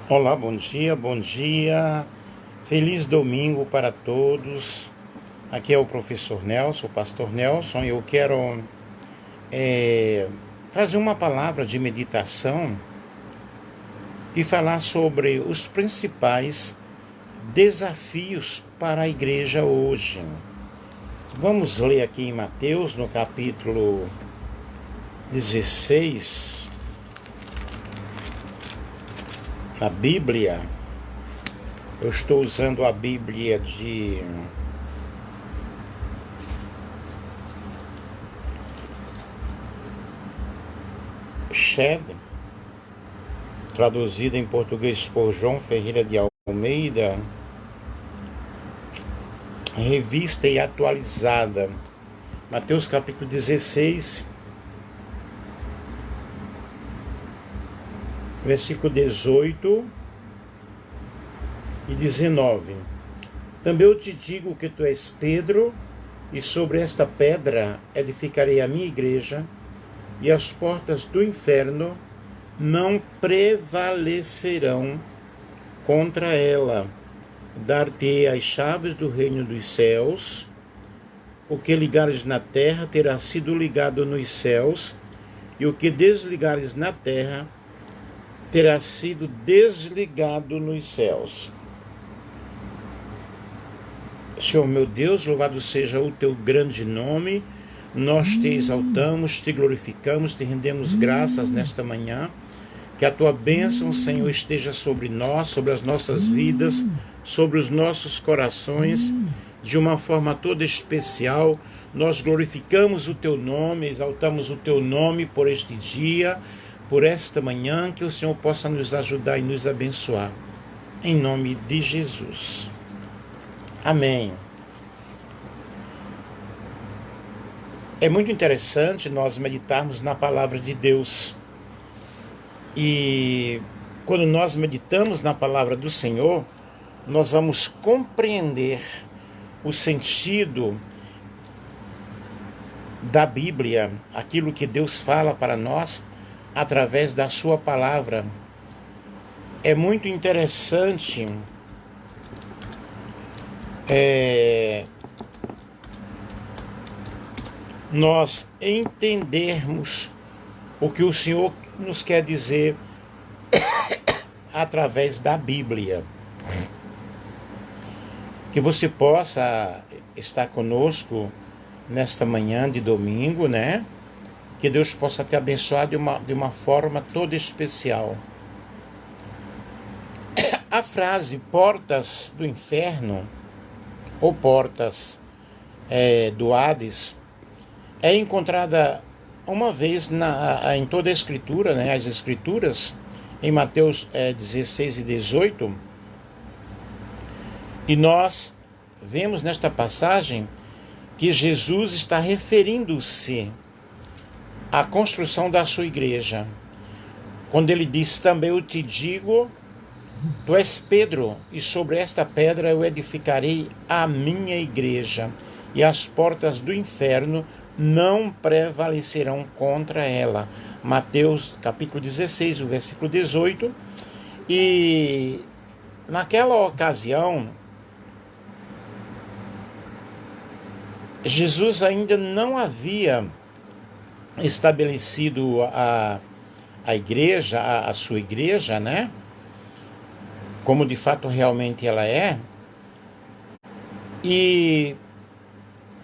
Olá, bom dia, bom dia. Feliz domingo para todos. Aqui é o professor Nelson, o pastor Nelson. Eu quero trazer uma palavra de meditação e falar sobre os principais desafios para a igreja hoje. Vamos ler aqui em Mateus, no capítulo 16, na Bíblia. Eu estou usando a Bíblia de Shed, traduzida em português por João Ferreira de Almeida, revista e atualizada. Mateus capítulo 16, versículo 18 e 19. Também eu te digo que tu és Pedro, e sobre esta pedra edificarei a minha igreja, e as portas do inferno não prevalecerão contra ela. Dar-te-ei as chaves do reino dos céus. O que ligares na terra terá sido ligado nos céus, e o que desligares na terra terá sido desligado nos céus. Senhor meu Deus, louvado seja o teu grande nome. Nós te exaltamos, te glorificamos, te rendemos graças nesta manhã. Que a tua bênção, Senhor, esteja sobre nós, sobre as nossas vidas, sobre os nossos corações, de uma forma toda especial. Nós glorificamos o teu nome, exaltamos o teu nome por este dia, por esta manhã, que o Senhor possa nos ajudar e nos abençoar. Em nome de Jesus. Amém. É muito interessante nós meditarmos na palavra de Deus. E quando nós meditamos na palavra do Senhor, nós vamos compreender o sentido da Bíblia, aquilo que Deus fala para nós através da sua palavra. É muito interessante nós entendermos o que o Senhor nos quer dizer através da Bíblia. Que você possa estar conosco nesta manhã de domingo, né? Que Deus possa te abençoar de uma forma toda especial. A frase portas do inferno ou portas do Hades é encontrada uma vez em toda a Escritura, né? As Escrituras, em Mateus 16 e 18, e nós vemos nesta passagem que Jesus está referindo-se à construção da sua igreja, quando ele diz: também eu te digo, tu és Pedro, e sobre esta pedra eu edificarei a minha igreja, e as portas do inferno não prevalecerão contra ela. Mateus capítulo 16, o versículo 18. E naquela ocasião, Jesus ainda não havia estabelecido a igreja, a sua igreja, né? Como de fato realmente ela é. E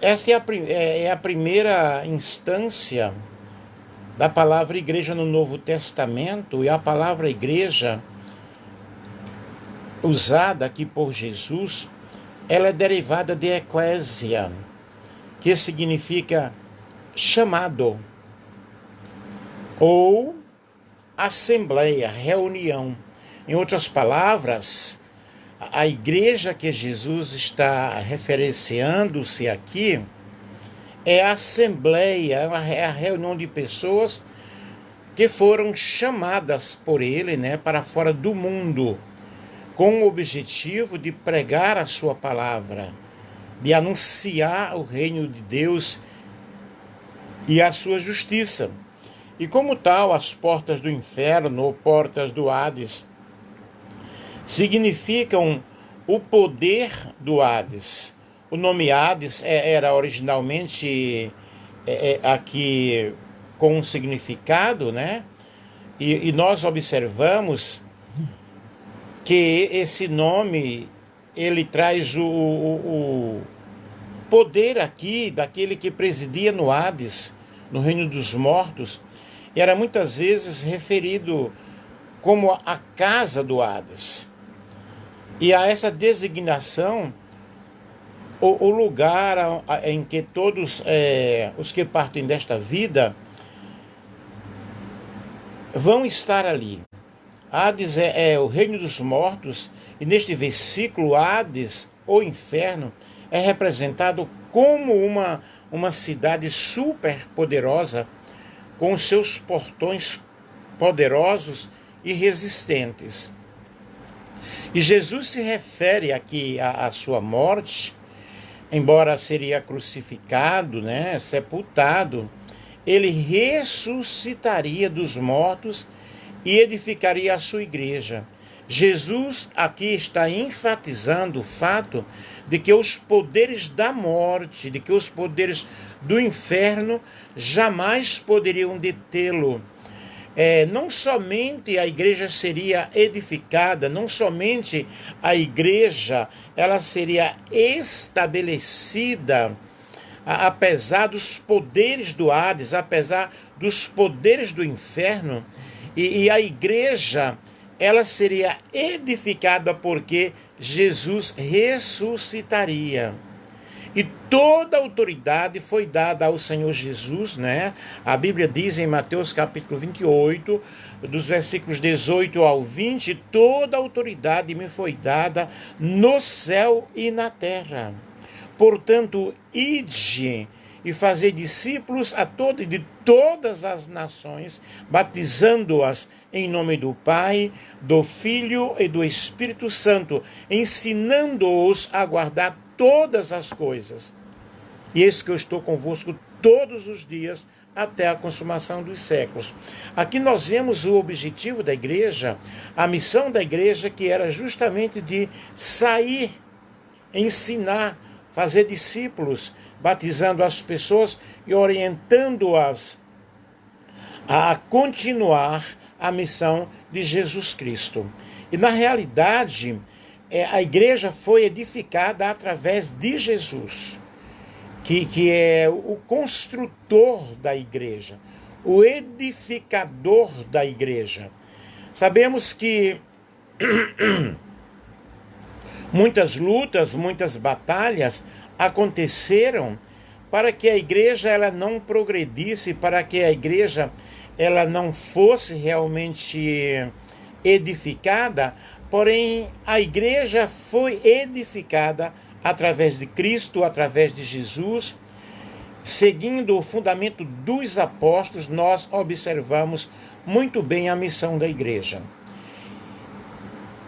esta é a primeira instância da palavra igreja no Novo Testamento, e a palavra igreja usada aqui por Jesus, ela é derivada de eclésia, que significa chamado, ou assembleia, reunião. Em outras palavras, a igreja que Jesus está referenciando-se aqui é a assembleia, é a reunião de pessoas que foram chamadas por ele, né, para fora do mundo, com o objetivo de pregar a sua palavra, de anunciar o reino de Deus e a sua justiça. E como tal, as portas do inferno ou portas do Hades significam o poder do Hades. O nome Hades era originalmente aqui com um significado, né? E nós observamos que esse nome ele traz o poder aqui daquele que presidia no Hades, no reino dos mortos, e era muitas vezes referido como a casa do Hades. E a essa designação, o lugar em que todos os que partem desta vida vão estar ali. Hades é o reino dos mortos, e neste versículo, Hades, ou inferno, é representado como uma cidade super poderosa, com os seus portões poderosos e resistentes. E Jesus se refere aqui à sua morte, embora seria crucificado, né, sepultado, ele ressuscitaria dos mortos e edificaria a sua igreja. Jesus aqui está enfatizando o fato de que os poderes da morte, de que os poderes do inferno jamais poderiam detê-lo. Não somente a igreja seria edificada, não somente a igreja ela seria estabelecida, apesar dos poderes do Hades, apesar dos poderes do inferno, e a igreja ela seria edificada porque Jesus ressuscitaria. E toda a autoridade foi dada ao Senhor Jesus, né? A Bíblia diz em Mateus capítulo 28, dos versículos 18 ao 20, toda a autoridade me foi dada no céu e na terra. Portanto, ide e fazer discípulos de todas as nações, batizando-as em nome do Pai, do Filho e do Espírito Santo, ensinando-os a guardar todas as coisas. E eis que eu estou convosco todos os dias até a consumação dos séculos. Aqui nós vemos o objetivo da igreja, a missão da igreja, que era justamente de sair, ensinar, fazer discípulos, batizando as pessoas e orientando-as a continuar a missão de Jesus Cristo. E na realidade, a igreja foi edificada através de Jesus, que é o construtor da igreja, o edificador da igreja. Sabemos que muitas lutas, muitas batalhas aconteceram para que a igreja ela não progredisse, para que a igreja ela não fosse realmente edificada. Porém, a igreja foi edificada através de Cristo, através de Jesus. Seguindo o fundamento dos apóstolos, nós observamos muito bem a missão da igreja.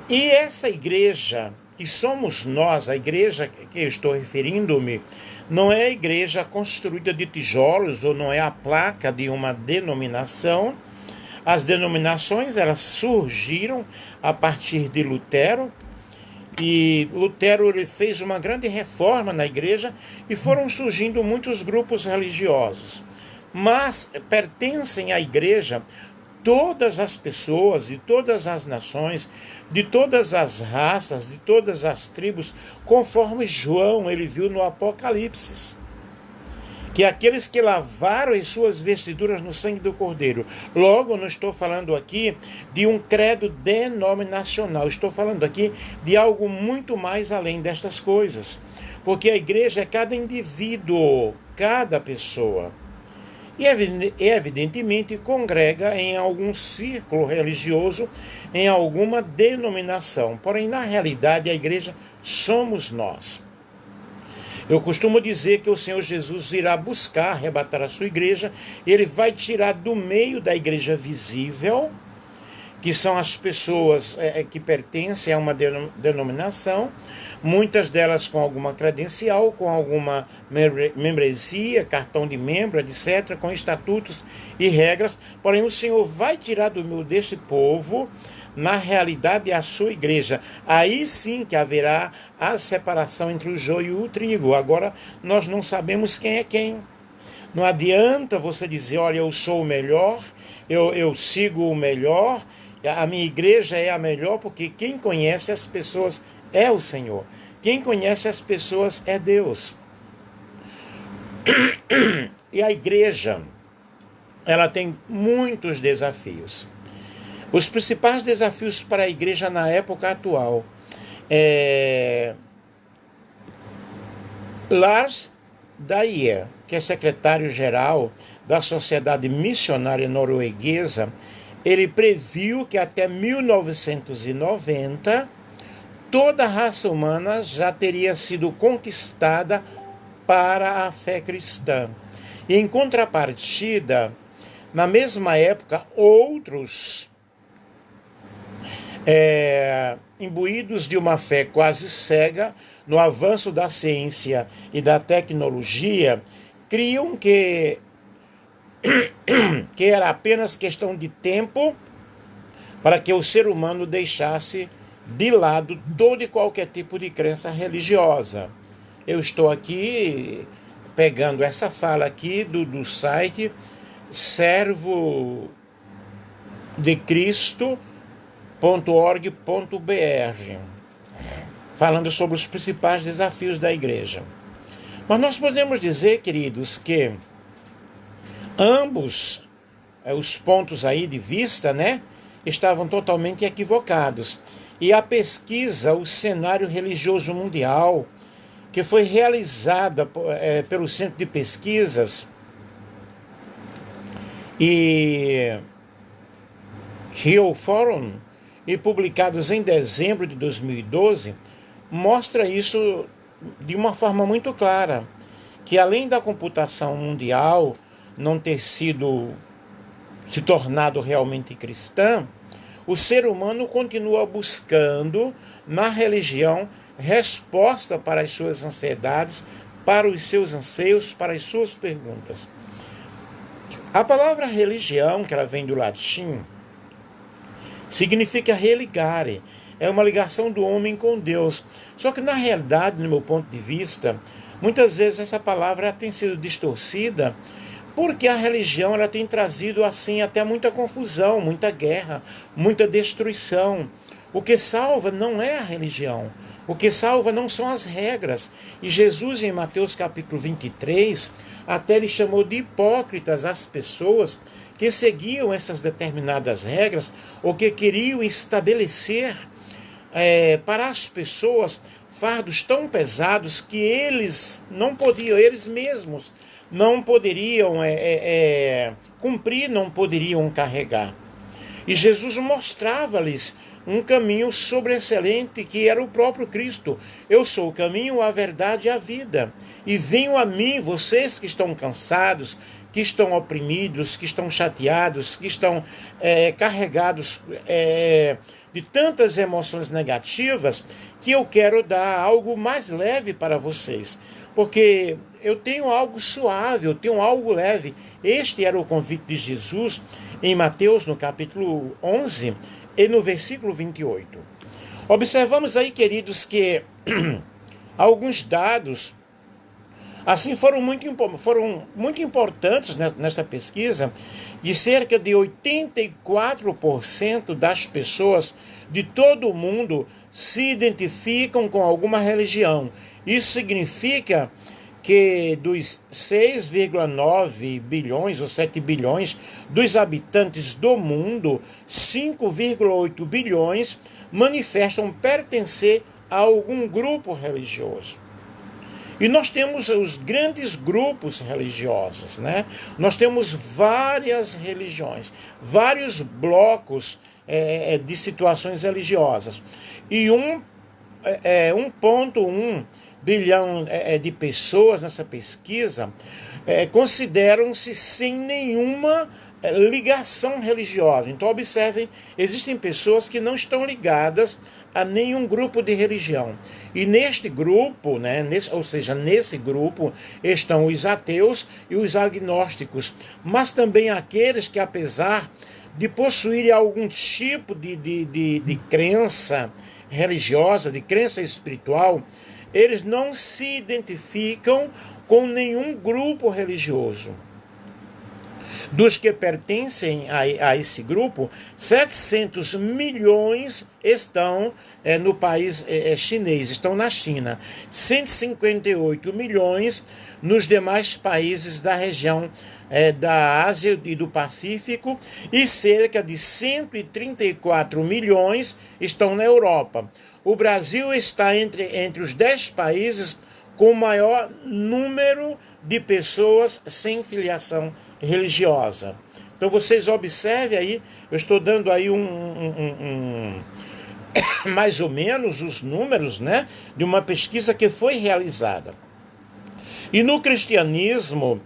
E essa igreja, que somos nós, a igreja que eu estou referindo-me, não é a igreja construída de tijolos, ou não é a placa de uma denominação. As denominações elas surgiram a partir de Lutero, e Lutero ele fez uma grande reforma na igreja e foram surgindo muitos grupos religiosos. Mas pertencem à igreja todas as pessoas de todas as nações, de todas as raças, de todas as tribos, conforme João ele viu no Apocalipse. Que aqueles que lavaram as suas vestiduras no sangue do Cordeiro. Logo, eu não estou falando aqui de um credo denominacional, estou falando aqui de algo muito mais além destas coisas. Porque a igreja é cada indivíduo, cada pessoa. E evidentemente congrega em algum círculo religioso, em alguma denominação. Porém, na realidade, a igreja somos nós. Eu costumo dizer que o Senhor Jesus irá buscar, arrebatar a sua igreja, ele vai tirar do meio da igreja visível, que são as pessoas que pertencem a uma denominação, muitas delas com alguma credencial, com alguma membresia, cartão de membro, etc., com estatutos e regras. Porém, o Senhor vai tirar do meio desse povo na realidade, é a sua igreja. Aí sim que haverá a separação entre o joio e o trigo. Agora, nós não sabemos quem é quem. Não adianta você dizer, olha, eu sou o melhor, eu sigo o melhor, a minha igreja é a melhor, porque quem conhece as pessoas é o Senhor. Quem conhece as pessoas é Deus. E a igreja, ela tem muitos desafios. Os principais desafios para a igreja na época atual Lars Dyer, que é secretário-geral da Sociedade Missionária Norueguesa, ele previu que até 1990 toda a raça humana já teria sido conquistada para a fé cristã. E em contrapartida, na mesma época, outros imbuídos de uma fé quase cega no avanço da ciência e da tecnologia, criam que era apenas questão de tempo para que o ser humano deixasse de lado todo e qualquer tipo de crença religiosa. Eu estou aqui pegando essa fala aqui do site servodecristo.org.br, falando sobre os principais desafios da igreja. Mas nós podemos dizer, queridos, que ambos os pontos aí de vista, estavam totalmente equivocados. E a pesquisa, o cenário religioso mundial, que foi realizada pelo Centro de Pesquisas e Rio Forum, e publicados em dezembro de 2012, mostra isso de uma forma muito clara, que além da computação mundial não ter se tornado realmente cristã, o ser humano continua buscando na religião resposta para as suas ansiedades, para os seus anseios, para as suas perguntas. A palavra religião, que ela vem do latim, significa religare, é uma ligação do homem com Deus. Só que na realidade, no meu ponto de vista, muitas vezes essa palavra tem sido distorcida, porque a religião ela tem trazido assim até muita confusão, muita guerra, muita destruição. O que salva não é a religião, o que salva não são as regras. E Jesus, em Mateus capítulo 23, até ele chamou de hipócritas as pessoas que seguiam essas determinadas regras, ou que queriam estabelecer para as pessoas fardos tão pesados que eles não podiam, eles mesmos não poderiam cumprir, não poderiam carregar. E Jesus mostrava-lhes um caminho sobreexcelente, que era o próprio Cristo. Eu sou o caminho, a verdade e a vida. E venham a mim, vocês que estão cansados, que estão oprimidos, que estão chateados, que estão carregados de tantas emoções negativas, que eu quero dar algo mais leve para vocês. Porque eu tenho algo suave, eu tenho algo leve. Este era o convite de Jesus em Mateus, no capítulo 11, e no versículo 28. Observamos aí, queridos, que alguns dados assim foram muito importantes nesta pesquisa, de cerca de 84% das pessoas de todo o mundo se identificam com alguma religião. Isso significa que dos 6,9 bilhões ou 7 bilhões dos habitantes do mundo, 5,8 bilhões manifestam pertencer a algum grupo religioso. E nós temos os grandes grupos religiosos, Nós temos várias religiões, vários blocos de situações religiosas. E 1,1 bilhão de pessoas nessa pesquisa consideram-se sem nenhuma ligação religiosa. Então, observem, existem pessoas que não estão ligadas a nenhum grupo de religião. E neste grupo, nesse grupo, estão os ateus e os agnósticos, mas também aqueles que, apesar de possuir algum tipo de crença religiosa, de crença espiritual, eles não se identificam com nenhum grupo religioso. Dos que pertencem a esse grupo, 700 milhões estão no país chinês, estão na China. 158 milhões nos demais países da região da Ásia e do Pacífico, e cerca de 134 milhões estão na Europa. O Brasil está entre os 10 países com o maior número de pessoas sem filiação religiosa. Então vocês observem aí, eu estou dando aí mais ou menos os números, né, de uma pesquisa que foi realizada. E no cristianismo,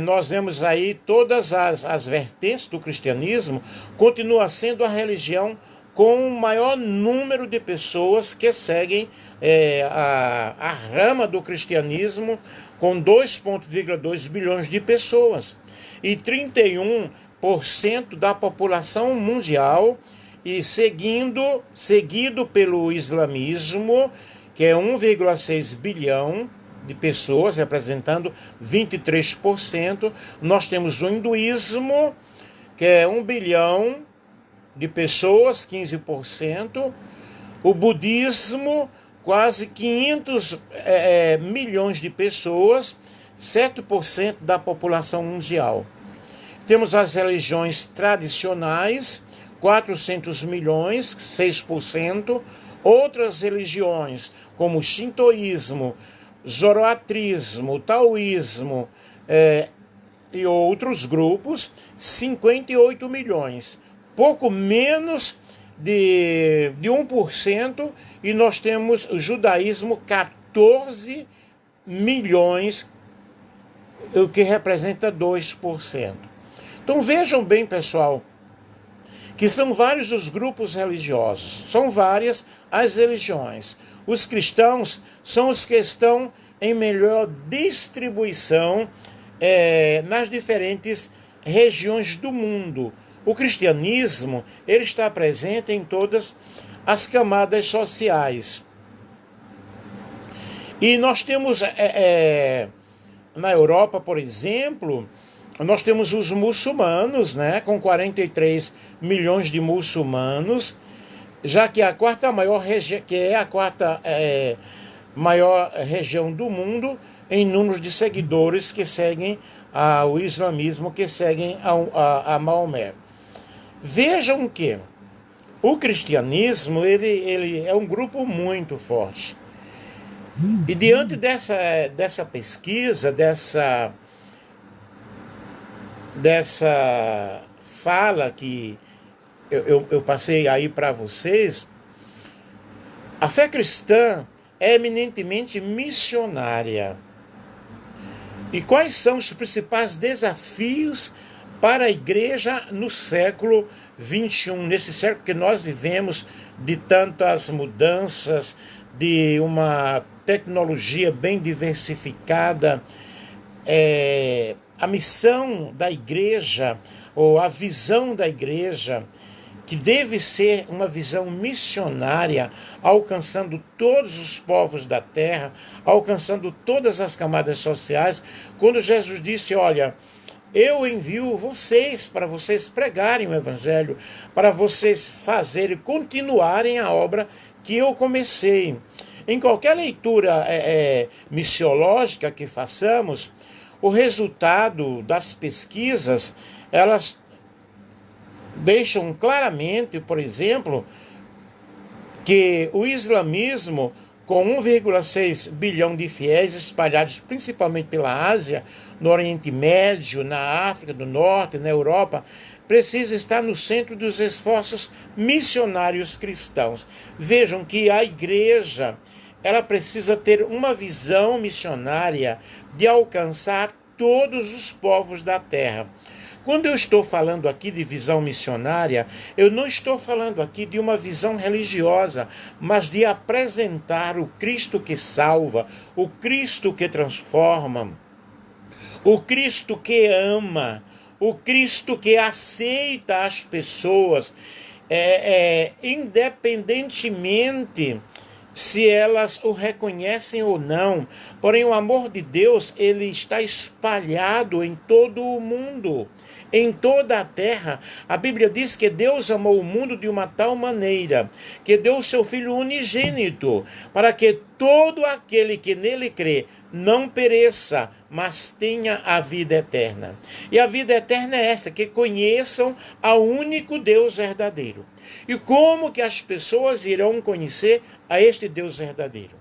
nós vemos aí todas as vertentes do cristianismo, continua sendo a religião com o maior número de pessoas que seguem a rama do cristianismo, com 2,2 bilhões de pessoas e 31% da população mundial, e seguido pelo islamismo, que é 1,6 bilhão de pessoas, representando 23%. Nós temos o hinduísmo, que é 1 bilhão de pessoas, 15%. O budismo, quase 500 milhões de pessoas, 7% da população mundial. Temos as religiões tradicionais, 400 milhões, 6%. Outras religiões, como o shintoísmo, zoroatrismo, taoísmo e outros grupos, 58 milhões. Pouco menos de 1%, e nós temos o judaísmo, 14 milhões, o que representa 2%. Então vejam bem, pessoal, que são vários os grupos religiosos, são várias as religiões. Os cristãos são os que estão em melhor distribuição nas diferentes regiões do mundo. O cristianismo, ele está presente em todas as camadas sociais. E nós temos, na Europa, por exemplo, nós temos os muçulmanos, né, com 43 milhões de muçulmanos, já que a quarta maior maior região do mundo em número de seguidores que seguem o islamismo, que seguem a Maomé. Vejam que o cristianismo ele é um grupo muito forte. E diante dessa pesquisa, dessa fala que eu passei aí para vocês, a fé cristã é eminentemente missionária. E quais são os principais desafios para a igreja no século XXI, nesse século que nós vivemos, de tantas mudanças, de uma tecnologia bem diversificada? A missão da igreja, ou a visão da igreja, que deve ser uma visão missionária, alcançando todos os povos da terra, alcançando todas as camadas sociais. Quando Jesus disse, olha, eu envio vocês para vocês pregarem o evangelho, para vocês fazerem, continuarem a obra que eu comecei. Em qualquer leitura missiológica que façamos, o resultado das pesquisas, elas deixam claramente, por exemplo, que o islamismo, com 1,6 bilhão de fiéis espalhados principalmente pela Ásia, no Oriente Médio, na África do Norte, na Europa, precisa estar no centro dos esforços missionários cristãos. Vejam que a igreja, ela precisa ter uma visão missionária de alcançar todos os povos da terra. Quando eu estou falando aqui de visão missionária, eu não estou falando aqui de uma visão religiosa, mas de apresentar o Cristo que salva, o Cristo que transforma, o Cristo que ama, o Cristo que aceita as pessoas, independentemente se elas o reconhecem ou não. Porém, o amor de Deus, ele está espalhado em todo o mundo, em toda a terra. A Bíblia diz que Deus amou o mundo de uma tal maneira que deu o seu Filho unigênito, para que todo aquele que nele crê não pereça, mas tenha a vida eterna. E a vida eterna é esta, que conheçam ao único Deus verdadeiro. E como que as pessoas irão conhecer a este Deus verdadeiro?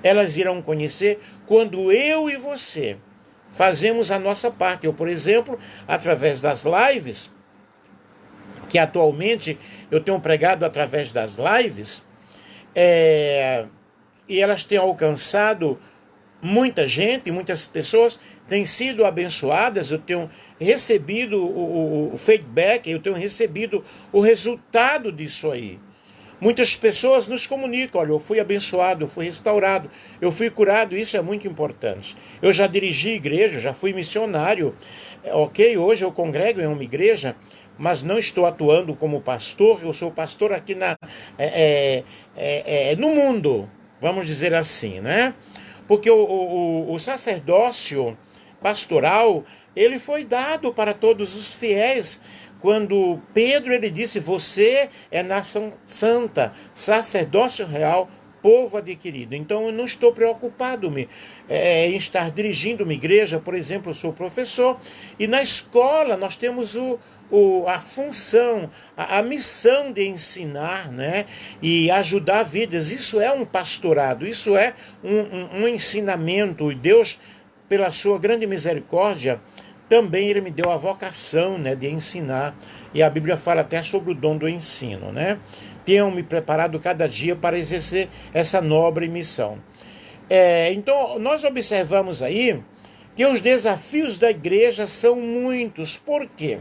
Elas irão conhecer quando eu e você fazemos a nossa parte. Eu, por exemplo, através das lives, que atualmente eu tenho pregado através das lives, e elas têm alcançado muita gente, muitas pessoas têm sido abençoadas. Eu tenho recebido o feedback, eu tenho recebido o resultado disso aí. Muitas pessoas nos comunicam: olha, eu fui abençoado, eu fui restaurado, eu fui curado. Isso é muito importante. Eu já dirigi igreja, já fui missionário, ok? Hoje eu congrego em uma igreja, mas não estou atuando como pastor. Eu sou pastor aqui no mundo, vamos dizer assim, né? Porque o sacerdócio pastoral, ele foi dado para todos os fiéis. Quando Pedro, ele disse: você é nação santa, sacerdócio real, povo adquirido. Então eu não estou preocupado em estar dirigindo uma igreja. Por exemplo, eu sou professor, e na escola nós temos a função, a missão de ensinar, né, e ajudar vidas. Isso é um pastorado, isso é um ensinamento. E Deus, pela sua grande misericórdia, também ele me deu a vocação, né, de ensinar. E a Bíblia fala até sobre o dom do ensino, né? Tenho me preparado cada dia para exercer essa nobre missão. Então, nós observamos aí que os desafios da igreja são muitos. Por quê?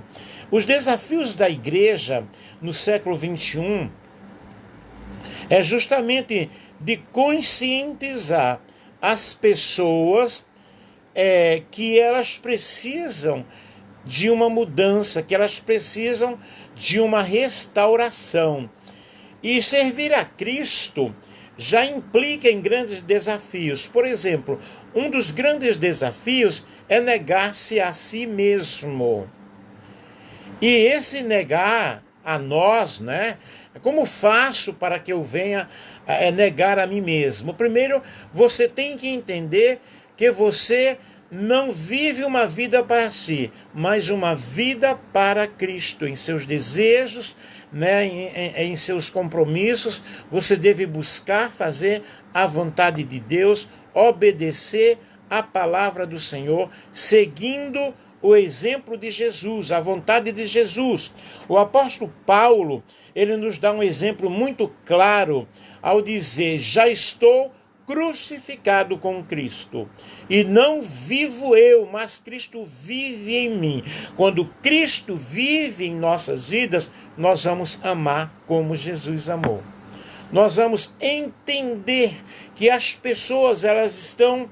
Os desafios da igreja no século XXI é justamente de conscientizar as pessoas que elas precisam de uma mudança, que elas precisam de uma restauração. E servir a Cristo já implica em grandes desafios. Por exemplo, um dos grandes desafios é negar-se a si mesmo. E esse negar a nós, né? Como faço para que eu venha negar a mim mesmo? Primeiro, você tem que entender que você não vive uma vida para si, mas uma vida para Cristo. Em seus desejos, né, em seus compromissos, você deve buscar fazer a vontade de Deus, obedecer a palavra do Senhor, seguindo o exemplo de Jesus, a vontade de Jesus. O apóstolo Paulo, ele nos dá um exemplo muito claro ao dizer: já estou crucificado com Cristo, e não vivo eu, mas Cristo vive em mim. Quando Cristo vive em nossas vidas, nós vamos amar como Jesus amou. Nós vamos entender que as pessoas, elas estão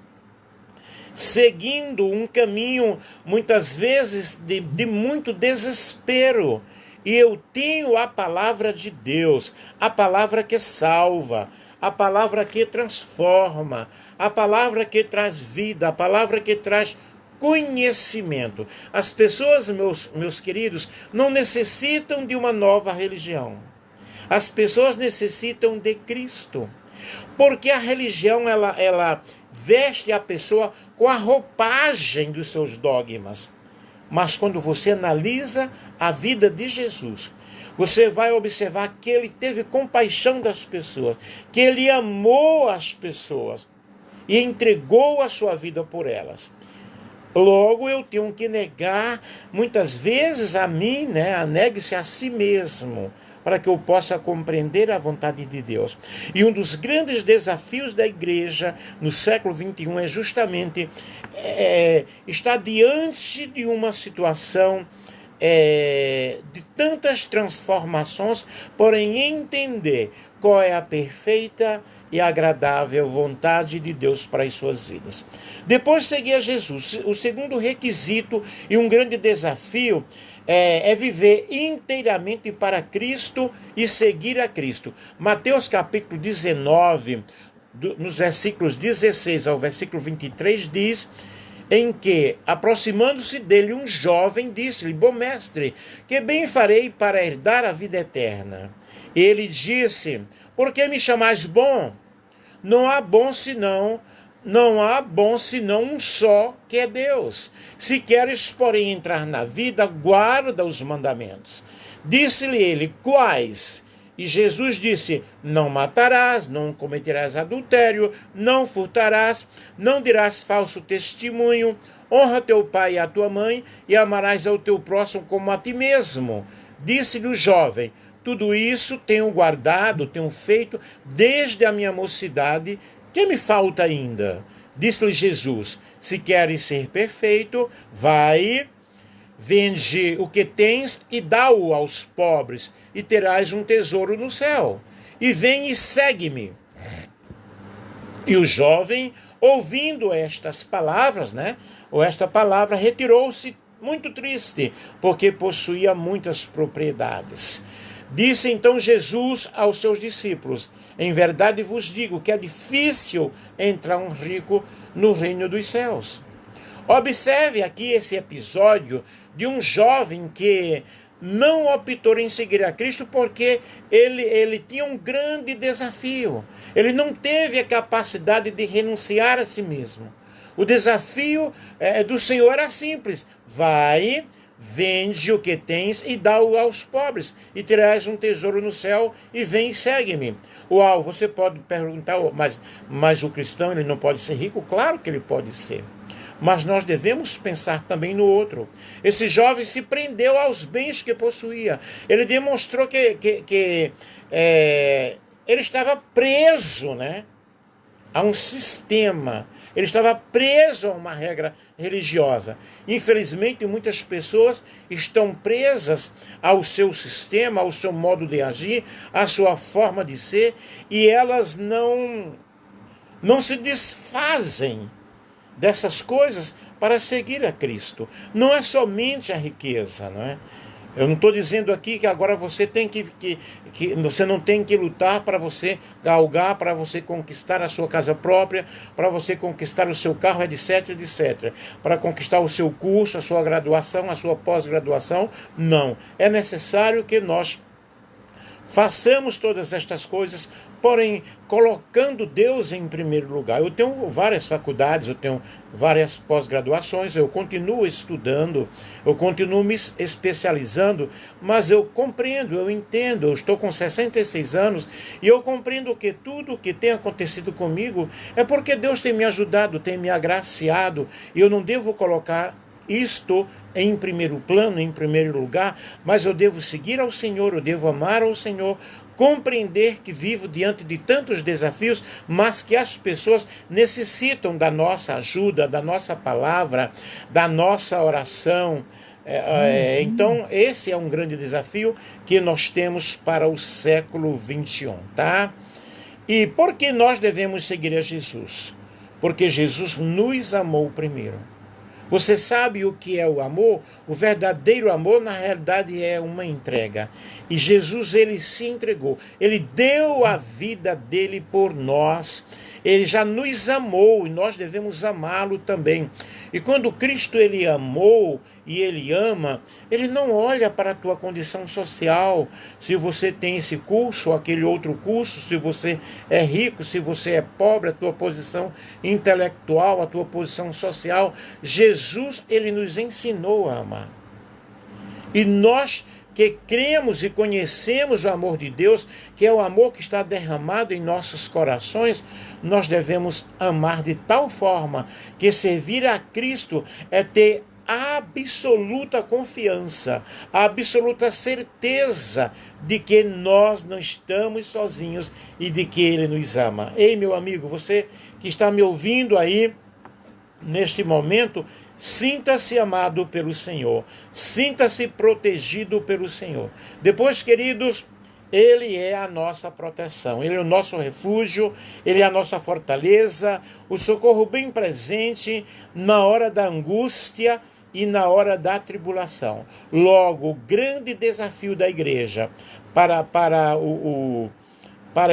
seguindo um caminho, muitas vezes, de muito desespero. E eu tenho a palavra de Deus, a palavra que salva, a palavra que transforma, a palavra que traz vida, a palavra que traz conhecimento. As pessoas, meus queridos, não necessitam de uma nova religião. As pessoas necessitam de Cristo. Porque a religião, ela veste a pessoa com a roupagem dos seus dogmas. Mas quando você analisa a vida de Jesus, você vai observar que ele teve compaixão das pessoas, que ele amou as pessoas e entregou a sua vida por elas. Logo, eu tenho que negar muitas vezes a mim, né? Negue-se a si mesmo, para que eu possa compreender a vontade de Deus. E um dos grandes desafios da igreja no século XXI é justamente estar diante de uma situação de tantas transformações, porém entender qual é a perfeita e agradável vontade de Deus para as suas vidas. Depois de seguir a Jesus, o segundo requisito e um grande desafio é viver inteiramente para Cristo e seguir a Cristo. Mateus capítulo 19, nos versículos 16 ao versículo 23, diz em que, aproximando-se dele um jovem, disse-lhe: Bom mestre, que bem farei para herdar a vida eterna? Ele disse: Por que me chamais bom? Não há bom senão um só, que é Deus. Se queres, porém, entrar na vida, guarda os mandamentos. Disse-lhe ele: Quais? E Jesus disse: Não matarás, não cometerás adultério, não furtarás, não dirás falso testemunho, honra teu pai e a tua mãe, e amarás ao teu próximo como a ti mesmo. Disse-lhe o jovem: Tudo isso tenho guardado, tenho feito desde a minha mocidade. Que me falta ainda? Disse-lhe Jesus: Se queres ser perfeito, vai, vende o que tens e dá-o aos pobres, e terás um tesouro no céu. E vem e segue-me. E o jovem, ouvindo estas palavras, ou esta palavra, retirou-se muito triste, porque possuía muitas propriedades. Disse então Jesus aos seus discípulos: Em verdade vos digo que é difícil entrar um rico no reino dos céus. Observe aqui esse episódio de um jovem que não optou em seguir a Cristo porque ele tinha um grande desafio. Ele não teve a capacidade de renunciar a si mesmo. O desafio do Senhor era simples: vai, vende o que tens e dá-o aos pobres, e terás um tesouro no céu, e vem e segue-me. Uau, você pode perguntar, mas o cristão ele não pode ser rico? Claro que ele pode ser. Mas nós devemos pensar também no outro. Esse jovem se prendeu aos bens que possuía. Ele demonstrou que ele estava preso, a um sistema. Ele estava preso a uma regra religiosa. Infelizmente, muitas pessoas estão presas ao seu sistema, ao seu modo de agir, à sua forma de ser, e elas não se desfazem dessas coisas para seguir a Cristo. Não é somente a riqueza, Eu não estou dizendo aqui que agora você tem que você não tem que lutar para você galgar, para você conquistar a sua casa própria, para você conquistar o seu carro, etc, etc. Para conquistar o seu curso, a sua graduação, a sua pós-graduação. Não. É necessário que nós façamos todas estas coisas, porém, colocando Deus em primeiro lugar. Eu tenho várias faculdades, eu tenho várias pós-graduações, eu continuo estudando, eu continuo me especializando, mas eu compreendo, eu entendo, eu estou com 66 anos e eu compreendo que tudo o que tem acontecido comigo é porque Deus tem me ajudado, tem me agraciado, e eu não devo colocar isto em primeiro plano, em primeiro lugar, mas eu devo seguir ao Senhor, eu devo amar ao Senhor, compreender que vivo diante de tantos desafios, mas que as pessoas necessitam da nossa ajuda, da nossa palavra, da nossa oração. Então, esse é um grande desafio que nós temos para o século XXI, tá? E por que nós devemos seguir a Jesus? Porque Jesus nos amou primeiro. Você sabe o que é o amor? O verdadeiro amor, na realidade, é uma entrega. E Jesus, ele se entregou. Ele deu a vida dele por nós. Ele já nos amou e nós devemos amá-lo também. E quando Cristo, ele amou e ele ama, ele não olha para a tua condição social, se você tem esse curso ou aquele outro curso, se você é rico, se você é pobre, a tua posição intelectual, a tua posição social. Jesus, ele nos ensinou a amar. E nós que cremos e conhecemos o amor de Deus, que é o amor que está derramado em nossos corações, nós devemos amar de tal forma que servir a Cristo é ter a absoluta confiança, a absoluta certeza de que nós não estamos sozinhos e de que Ele nos ama. Ei, meu amigo, você que está me ouvindo aí neste momento, sinta-se amado pelo Senhor, sinta-se protegido pelo Senhor. Depois, queridos, Ele é a nossa proteção, Ele é o nosso refúgio, Ele é a nossa fortaleza, o socorro bem presente na hora da angústia e na hora da tribulação. Logo, o grande desafio da igreja para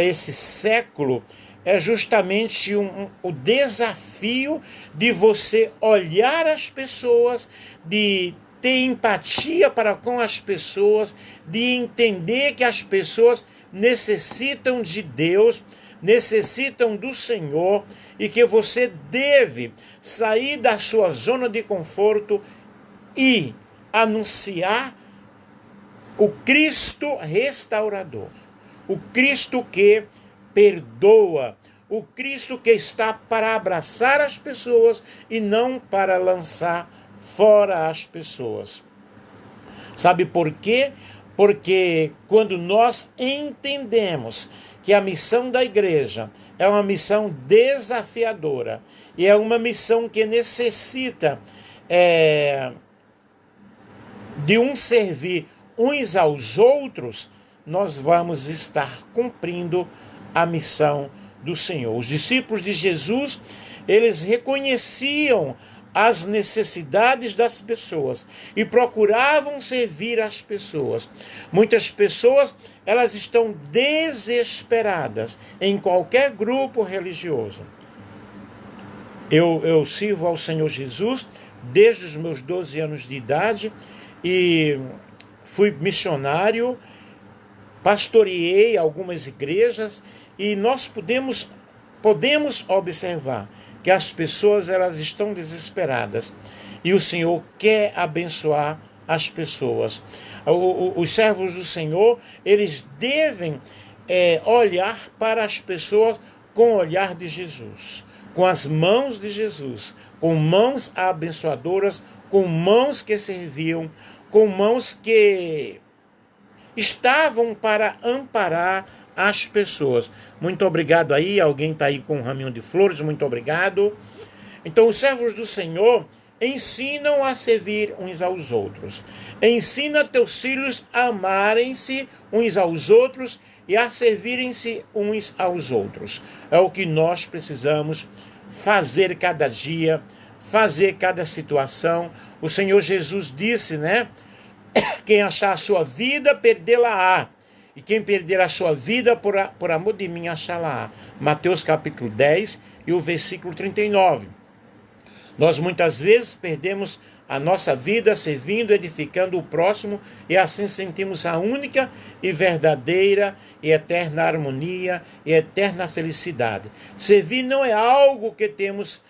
esse século é justamente o desafio de você olhar as pessoas, de ter empatia para com as pessoas, de entender que as pessoas necessitam de Deus, necessitam do Senhor, e que você deve sair da sua zona de conforto e anunciar o Cristo restaurador, o Cristo que perdoa, o Cristo que está para abraçar as pessoas e não para lançar fora as pessoas. Sabe por quê? Porque quando nós entendemos que a missão da igreja é uma missão desafiadora e é uma missão que necessita de servir uns aos outros, nós vamos estar cumprindo a missão do Senhor. Os discípulos de Jesus, eles reconheciam as necessidades das pessoas e procuravam servir as pessoas. Muitas pessoas, elas estão desesperadas em qualquer grupo religioso. Eu sirvo ao Senhor Jesus desde os meus 12 anos de idade e fui missionário, pastoreei algumas igrejas e nós podemos observar que as pessoas, elas estão desesperadas e o Senhor quer abençoar as pessoas. Os servos do Senhor, eles devem olhar para as pessoas com o olhar de Jesus, com as mãos de Jesus, com mãos abençoadoras, com mãos que serviam, com mãos que estavam para amparar as pessoas. Muito obrigado aí, alguém está aí com um raminho de flores, muito obrigado. Então, os servos do Senhor ensinam a servir uns aos outros. Ensina teus filhos a amarem-se uns aos outros e a servirem-se uns aos outros. É o que nós precisamos fazer cada dia, fazer cada situação. O Senhor Jesus disse, né? Quem achar a sua vida, perdê-la-á. E quem perder a sua vida, por amor de mim, achá-la-á. Mateus capítulo 10 e o versículo 39. Nós muitas vezes perdemos a nossa vida servindo, edificando o próximo, e assim sentimos a única e verdadeira e eterna harmonia e eterna felicidade. Servir não é algo que temos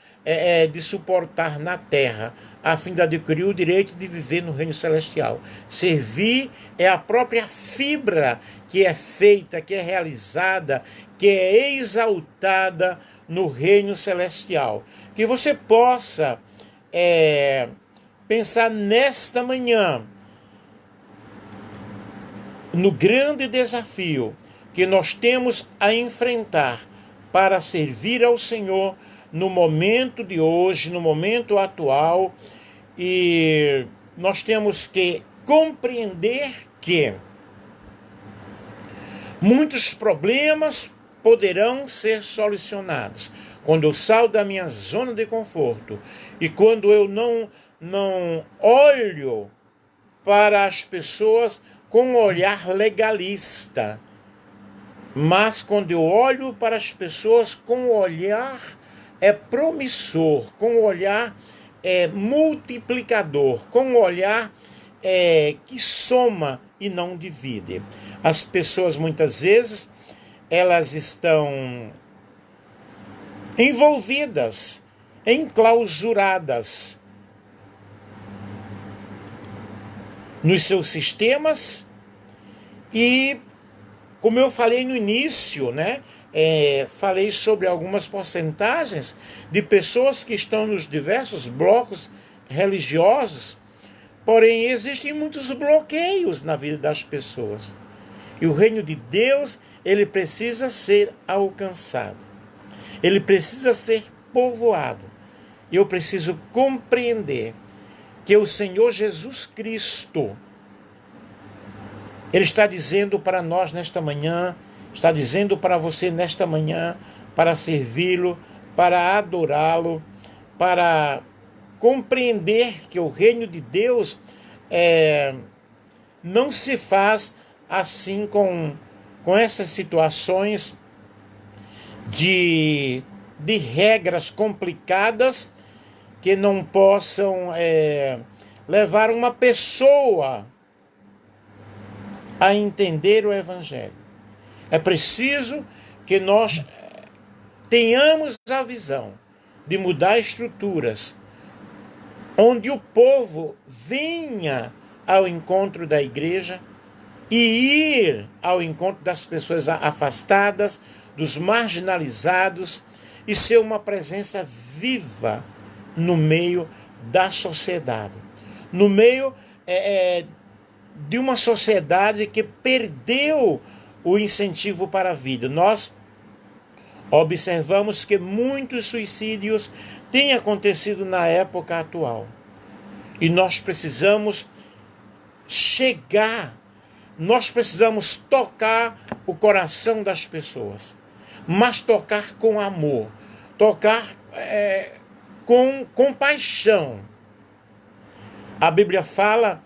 de suportar na terra, a fim de adquirir o direito de viver no reino celestial. Servir é a própria fibra que é feita, que é realizada, que é exaltada no reino celestial. Que você possa pensar nesta manhã no grande desafio que nós temos a enfrentar para servir ao Senhor no momento de hoje, no momento atual, e nós temos que compreender que muitos problemas poderão ser solucionados quando eu saio da minha zona de conforto e quando eu não olho para as pessoas com um olhar legalista, mas quando eu olho para as pessoas com um olhar promissor, com um olhar multiplicador, com um olhar que soma e não divide. As pessoas muitas vezes elas estão envolvidas, enclausuradas nos seus sistemas e, como eu falei no início, né? Falei sobre algumas porcentagens de pessoas que estão nos diversos blocos religiosos, porém existem muitos bloqueios na vida das pessoas. E o reino de Deus, ele precisa ser alcançado. Ele precisa ser povoado. E eu preciso compreender que o Senhor Jesus Cristo, Ele está dizendo para nós nesta manhã, está dizendo para você nesta manhã, para servi-lo, para adorá-lo, para compreender que o reino de Deus não se faz assim com essas situações de regras complicadas que não possam levar uma pessoa a entender o Evangelho. É preciso que nós tenhamos a visão de mudar estruturas, onde o povo venha ao encontro da igreja e ir ao encontro das pessoas afastadas, dos marginalizados, e ser uma presença viva no meio da sociedade. No meio de uma sociedade que perdeu o incentivo para a vida. Nós observamos que muitos suicídios têm acontecido na época atual. E nós precisamos nós precisamos tocar o coração das pessoas, mas tocar com amor, tocar com compaixão. A Bíblia fala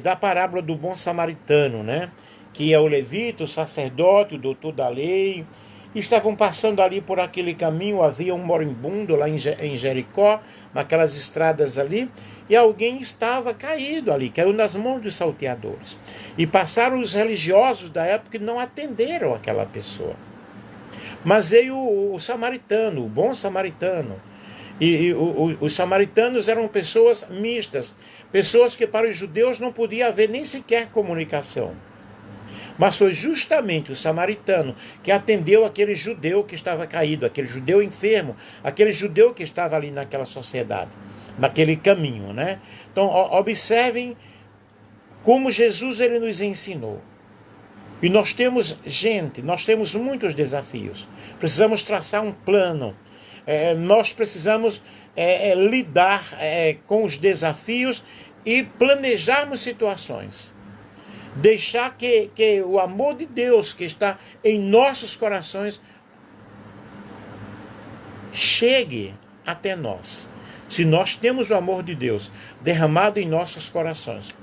da parábola do bom samaritano, né? Que é o levita, o sacerdote, o doutor da lei. Estavam passando ali por aquele caminho, havia um moribundo lá em Jericó, naquelas estradas ali, e alguém estava caído ali, caiu nas mãos dos salteadores. E passaram os religiosos da época e não atenderam aquela pessoa. Mas veio o samaritano, o bom samaritano. E os samaritanos eram pessoas mistas, pessoas que para os judeus não podia haver nem sequer comunicação. Mas foi justamente o samaritano que atendeu aquele judeu que estava caído, aquele judeu enfermo, aquele judeu que estava ali naquela sociedade, naquele caminho, né? Então, observem como Jesus ele nos ensinou. E nós temos muitos desafios. Precisamos traçar um plano. Nós precisamos lidar com os desafios e planejarmos situações. Deixar que o amor de Deus que está em nossos corações chegue até nós. Se nós temos o amor de Deus derramado em nossos corações,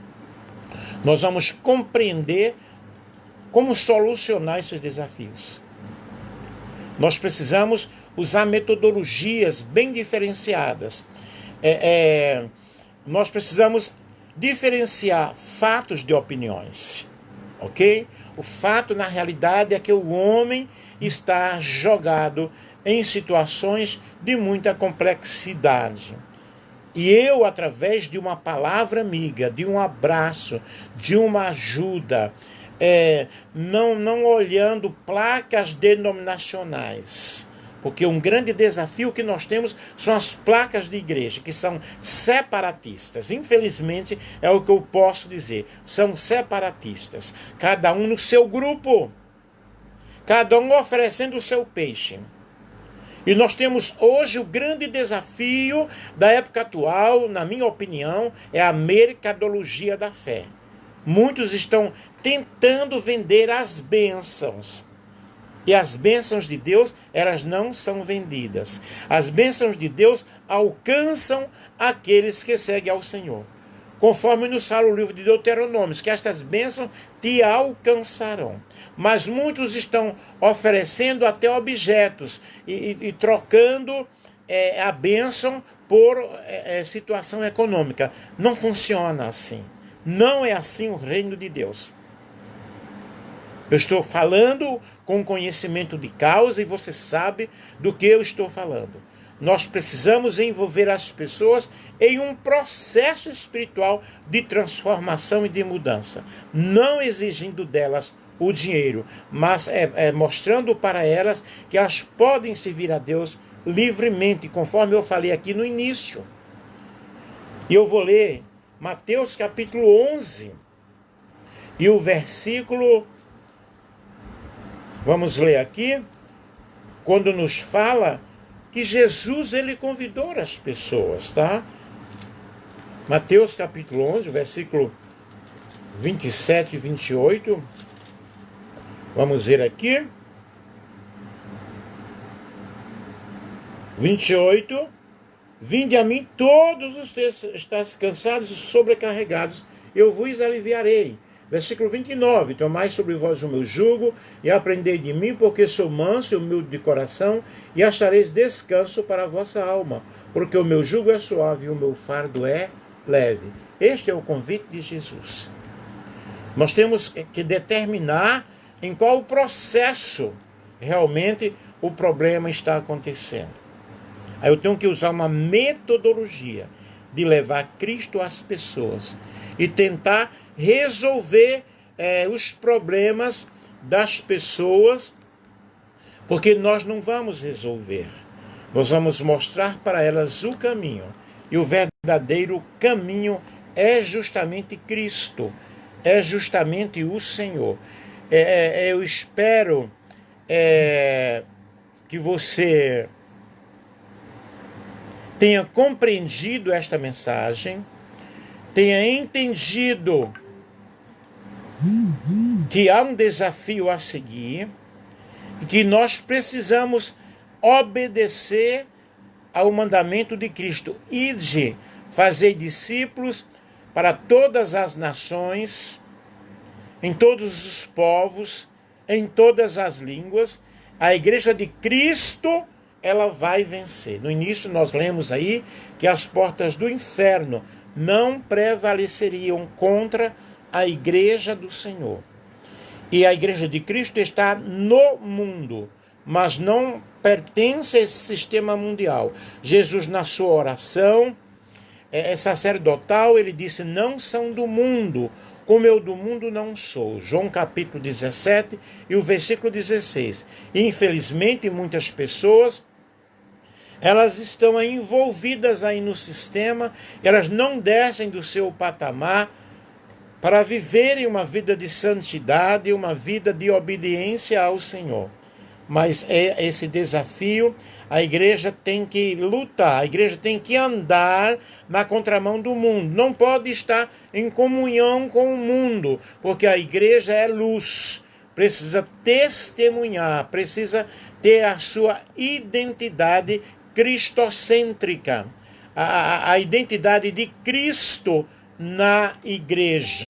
nós vamos compreender como solucionar esses desafios. Nós precisamos usar metodologias bem diferenciadas. Nós precisamos diferenciar fatos de opiniões, ok? O fato, na realidade, é que o homem está jogado em situações de muita complexidade. E eu, através de uma palavra amiga, de um abraço, de uma ajuda, não olhando placas denominacionais, porque um grande desafio que nós temos são as placas de igreja, que são separatistas. Infelizmente, é o que eu posso dizer. São separatistas. Cada um no seu grupo. Cada um oferecendo o seu peixe. E nós temos hoje o grande desafio da época atual, na minha opinião, é a mercadologia da fé. Muitos estão tentando vender as bênçãos. E as bênçãos de Deus, elas não são vendidas. As bênçãos de Deus alcançam aqueles que seguem ao Senhor. Conforme nos fala o livro de Deuteronômio, que estas bênçãos te alcançarão. Mas muitos estão oferecendo até objetos e trocando a bênção por situação econômica. Não funciona assim. Não é assim o reino de Deus. Eu estou falando com conhecimento de causa e você sabe do que eu estou falando. Nós precisamos envolver as pessoas em um processo espiritual de transformação e de mudança. Não exigindo delas o dinheiro, mas mostrando para elas que elas podem servir a Deus livremente, conforme eu falei aqui no início. E eu vou ler Mateus capítulo 11 e o versículo... Vamos ler aqui, quando nos fala que Jesus ele convidou as pessoas, tá? Mateus capítulo 11, versículo 27 e 28. Vamos ver aqui. 28. Vinde a mim todos os que estáis cansados e sobrecarregados, eu vos aliviarei. Versículo 29. Tomai sobre vós o meu jugo e aprendei de mim, porque sou manso e humilde de coração, e achareis descanso para a vossa alma, porque o meu jugo é suave e o meu fardo é leve. Este é o convite de Jesus. Nós temos que determinar em qual processo realmente o problema está acontecendo. Aí eu tenho que usar uma metodologia de levar Cristo às pessoas e tentar resolver os problemas das pessoas, porque nós não vamos resolver. Nós vamos mostrar para elas o caminho. E o verdadeiro caminho é justamente Cristo, é justamente o Senhor. Eu espero que você tenha compreendido esta mensagem, tenha entendido que há um desafio a seguir e que nós precisamos obedecer ao mandamento de Cristo. Ide, fazei discípulos para todas as nações, em todos os povos, em todas as línguas. A igreja de Cristo, ela vai vencer. No início nós lemos aí que as portas do inferno não prevaleceriam contra a igreja do Senhor. E a igreja de Cristo está no mundo, mas não pertence a esse sistema mundial. Jesus, na sua oração sacerdotal, ele disse: não são do mundo, como eu do mundo não sou. João capítulo 17 e o versículo 16. Infelizmente, muitas pessoas, elas estão envolvidas aí no sistema, elas não descem do seu patamar para viverem uma vida de santidade, uma vida de obediência ao Senhor. Mas é esse desafio, a igreja tem que lutar, a igreja tem que andar na contramão do mundo. Não pode estar em comunhão com o mundo, porque a igreja é luz, precisa testemunhar, precisa ter a sua identidade cristocêntrica, a identidade de Cristo na igreja.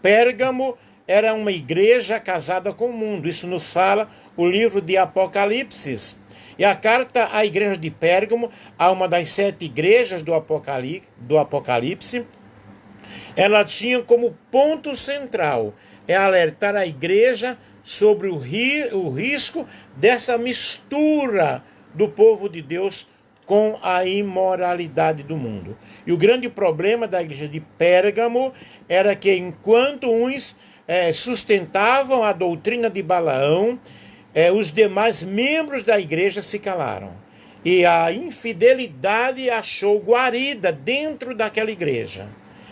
Pérgamo era uma igreja casada com o mundo. Isso nos fala o livro de Apocalipse. E a carta à igreja de Pérgamo, a uma das 7 igrejas do Apocalipse, ela tinha como ponto central alertar a igreja sobre o risco dessa mistura do povo de Deus com a imoralidade do mundo. E o grande problema da igreja de Pérgamo era que, enquanto uns sustentavam a doutrina de Balaão, os demais membros da igreja se calaram. E a infidelidade achou guarida dentro daquela igreja.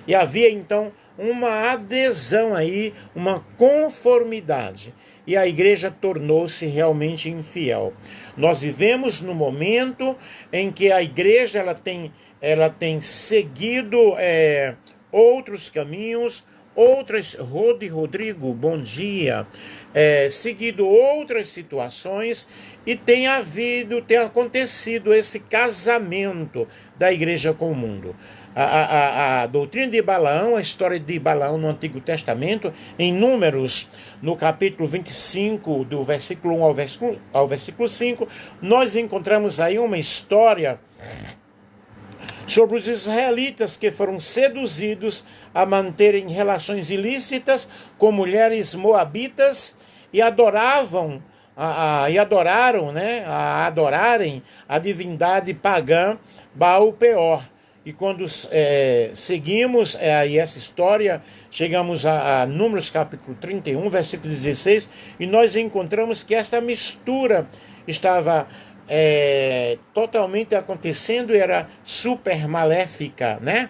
E havia então uma adesão aí, uma conformidade. E a igreja tornou-se realmente infiel. Nós vivemos no momento em que a igreja ela tem seguido outros caminhos, Rodrigo, bom dia, seguido outras situações, e tem acontecido esse casamento da igreja com o mundo. A doutrina de Balaão, a história de Balaão no Antigo Testamento, em Números, no capítulo 25, do versículo 1 ao versículo 5, nós encontramos aí uma história sobre os israelitas que foram seduzidos a manterem relações ilícitas com mulheres moabitas e adoraram a divindade pagã Baal-Peor. E quando seguimos aí essa história, chegamos a Números capítulo 31, versículo 16, e nós encontramos que esta mistura estava totalmente acontecendo, era super maléfica, né?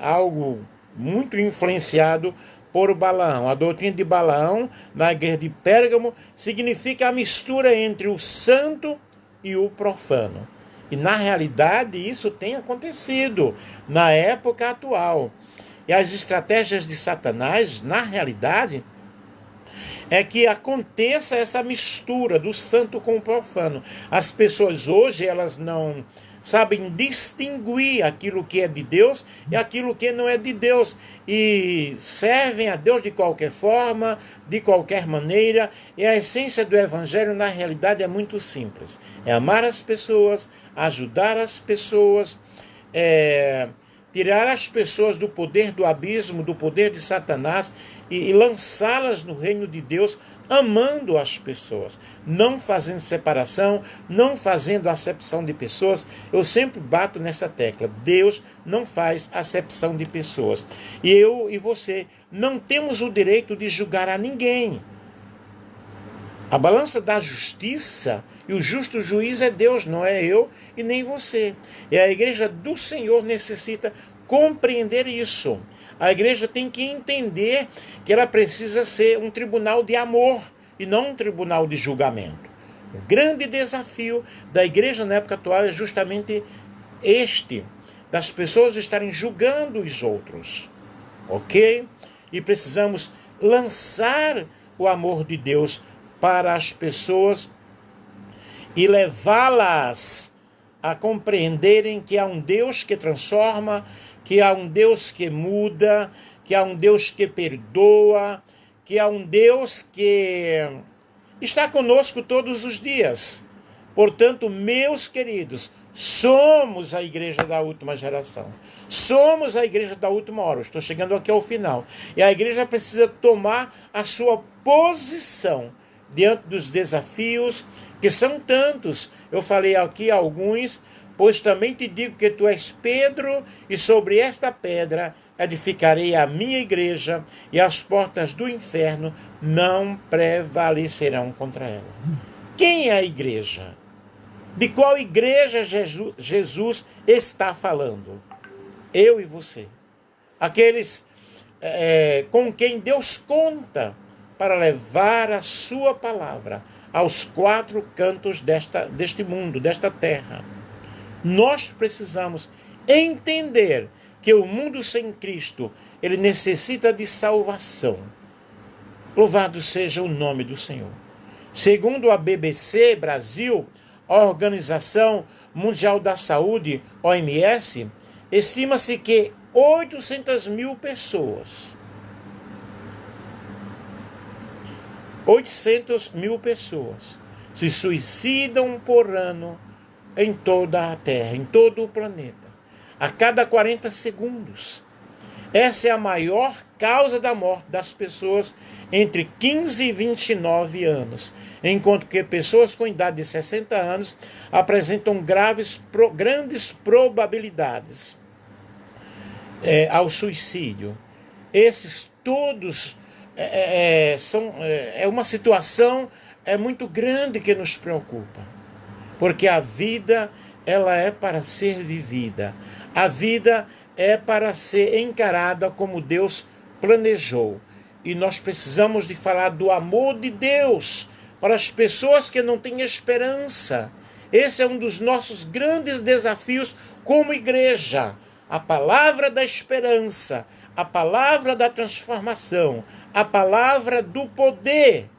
Algo muito influenciado por Balaão. A doutrina de Balaão, na igreja de Pérgamo, significa a mistura entre o santo e o profano. E na realidade isso tem acontecido na época atual. e as estratégias de Satanás, na realidade, é que aconteça essa mistura do santo com o profano. As pessoas hoje, elas não sabem distinguir aquilo que é de Deus e aquilo que não é de Deus. E servem a Deus de qualquer forma, de qualquer maneira. E a essência do Evangelho, na realidade, é muito simples. É amar as pessoas, ajudar as pessoas, tirar as pessoas do poder do abismo, do poder de Satanás e lançá-las no reino de Deus, amando as pessoas, não fazendo separação, não fazendo acepção de pessoas. Eu sempre bato nessa tecla: Deus não faz acepção de pessoas. E eu e você não temos o direito de julgar a ninguém. A balança da justiça e o justo juiz é Deus, não é eu e nem você. E a igreja do Senhor necessita compreender isso. A igreja tem que entender que ela precisa ser um tribunal de amor e não um tribunal de julgamento. O grande desafio da igreja na época atual é justamente este, das pessoas estarem julgando os outros, ok? E precisamos lançar o amor de Deus para as pessoas e levá-las a compreenderem que há um Deus que transforma, que há um Deus que muda, que há um Deus que perdoa, que há um Deus que está conosco todos os dias. Portanto, meus queridos, somos a igreja da última geração. Somos a igreja da última hora. Estou chegando aqui ao final. E a igreja precisa tomar a sua posição diante dos desafios, que são tantos. Eu falei aqui alguns. Pois também te digo que tu és Pedro, e sobre esta pedra edificarei a minha igreja, e as portas do inferno não prevalecerão contra ela. Quem é a igreja? De qual igreja Jesus está falando? Eu e você. Aqueles com quem Deus conta para levar a sua palavra aos quatro cantos deste mundo, desta terra. Nós precisamos entender que o mundo sem Cristo, ele necessita de salvação. Louvado seja o nome do Senhor. Segundo a BBC Brasil, a Organização Mundial da Saúde, OMS, estima-se que 800 mil pessoas se suicidam por ano em toda a Terra, em todo o planeta, a cada 40 segundos. Essa é a maior causa da morte das pessoas entre 15 e 29 anos, enquanto que pessoas com idade de 60 anos apresentam grandes probabilidades ao suicídio. Esses todos é uma situação muito grande que nos preocupa. Porque a vida, ela é para ser vivida. A vida é para ser encarada como Deus planejou. E nós precisamos de falar do amor de Deus para as pessoas que não têm esperança. Esse é um dos nossos grandes desafios como igreja. A palavra da esperança, a palavra da transformação, a palavra do poder.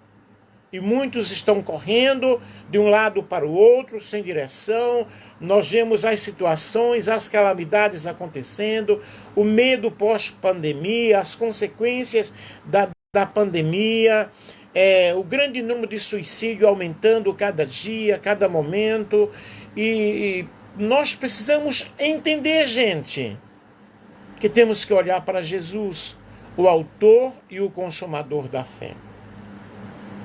E muitos estão correndo de um lado para o outro, sem direção. Nós vemos as situações, as calamidades acontecendo, o medo pós-pandemia, as consequências da pandemia, o grande número de suicídio aumentando cada dia, cada momento. E nós precisamos entender, gente, que temos que olhar para Jesus, o autor e o consumador da fé.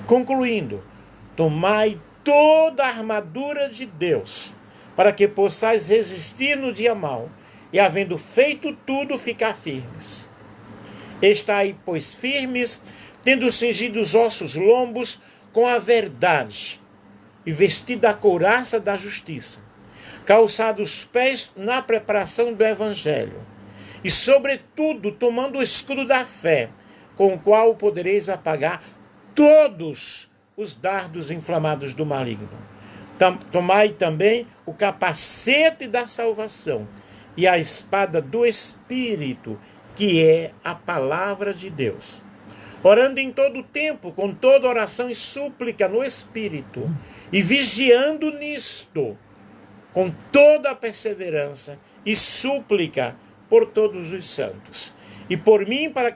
Concluindo, tomai toda a armadura de Deus, para que possais resistir no dia mau, e havendo feito tudo, ficar firmes. Estai, pois, firmes, tendo cingido os vossos lombos com a verdade, e vestida a couraça da justiça, calçados os pés na preparação do evangelho, e, sobretudo, tomando o escudo da fé, com o qual podereis apagar todos os dardos inflamados do maligno. Tomai também o capacete da salvação e a espada do Espírito, que é a palavra de Deus. Orando em todo o tempo, com toda oração e súplica no Espírito, e vigiando nisto, com toda a perseverança e súplica por todos os santos. E por mim, para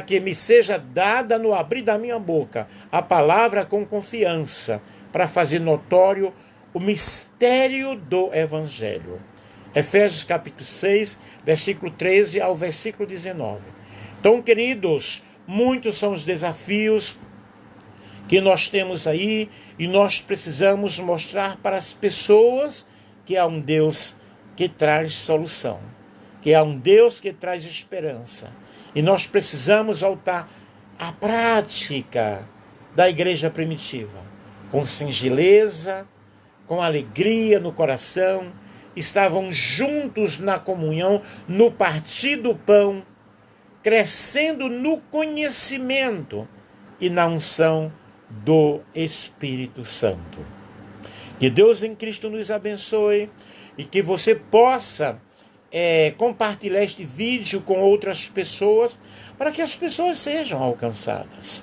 que me seja dada no abrir da minha boca a palavra com confiança, para fazer notório o mistério do Evangelho. Efésios capítulo 6, versículo 13 ao versículo 19. Então, queridos, muitos são os desafios que nós temos aí, e nós precisamos mostrar para as pessoas que há um Deus que traz solução, que há um Deus que traz esperança. E nós precisamos voltar à prática da igreja primitiva, com singeleza, com alegria no coração, estavam juntos na comunhão, no partir do pão, crescendo no conhecimento e na unção do Espírito Santo. Que Deus em Cristo nos abençoe e que você possa compartilhar este vídeo com outras pessoas, para que as pessoas sejam alcançadas.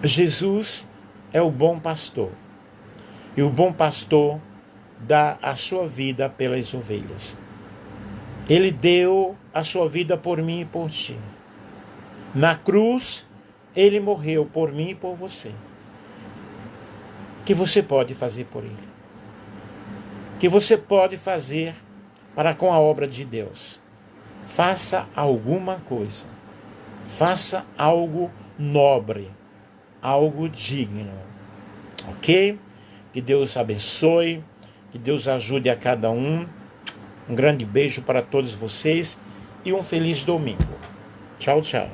Jesus é o bom pastor, e o bom pastor dá a sua vida pelas ovelhas. Ele deu a sua vida por mim e por ti. Na cruz, ele morreu por mim e por você. Que você pode fazer por ele? Que você pode fazer para com a obra de Deus? Faça alguma coisa. Faça algo nobre, algo digno. Ok? Que Deus abençoe, que Deus ajude a cada um. Um grande beijo para todos vocês e um feliz domingo. Tchau, tchau.